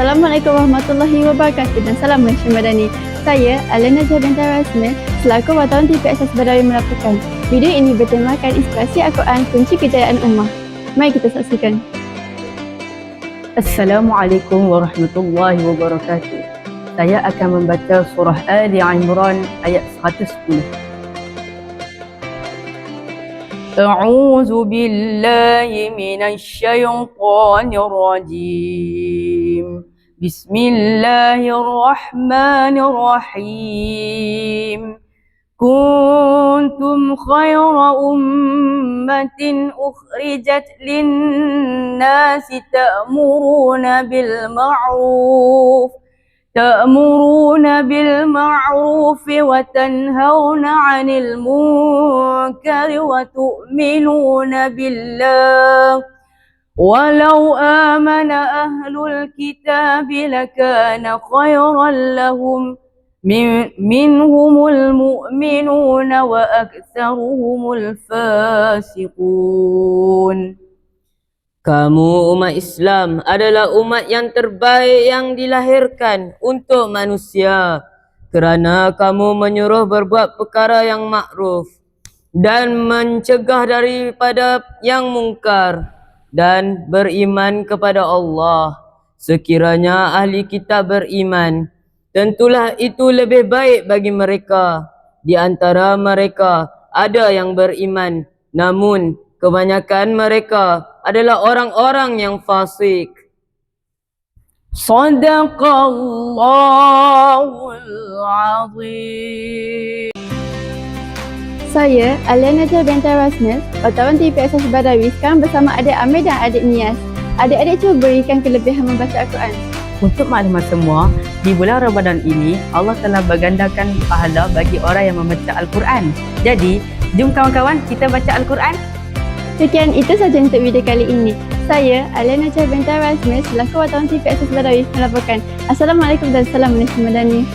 Assalamualaikum warahmatullahi wabarakatuh dan salam Malaysia Madani. Saya Alena Jabenta Rasmil selaku wartawan TV Asas Badawi melaporkan. Video ini bertemakan inspirasi Al-Quran kunci kejayaan ummah. Mari kita saksikan. Assalamualaikum warahmatullahi wabarakatuh. Saya akan membaca surah Ali Imran ayat 110. A'udzu billahi minasy syaithanir rajim. Bismillahirrahmanirrahim. Kuntum khayra ummatin ukhrijat lin-nasi ta'muruna بالمعروف وتنهون عن المنكر وتؤمنون بالله ولو آمن أهل الكتاب لكان خيرا لهم منهم المؤمنون وأكثرهم الفاسقون. Kamu umat Islam adalah umat yang terbaik yang dilahirkan untuk manusia kerana kamu menyuruh berbuat perkara yang makruf dan mencegah daripada yang mungkar dan beriman kepada Allah. Sekiranya ahli kitab beriman, tentulah itu lebih baik bagi mereka. Di antara mereka ada yang beriman, namun kebanyakan mereka adalah orang-orang yang fasik. Shadaqallahul azim. Saya Alena Jabenta Rasmil, wartawan TV Asas Badawi sekarang bersama adik Amir dan adik Nias. Adik-adik cuba berikan kelebihan membaca Al-Quran. Untuk maklumat semua, di bulan Ramadan ini Allah telah bergandakan pahala bagi orang yang membaca Al-Quran. Jadi, jom kawan-kawan kita baca Al-Quran. Sekian itu sahaja untuk video kali ini. Saya Alena Jabenta Rasmil selaku wartawan TV Asas Badawi melaporkan. Assalamualaikum dan salam Malaysia Madani.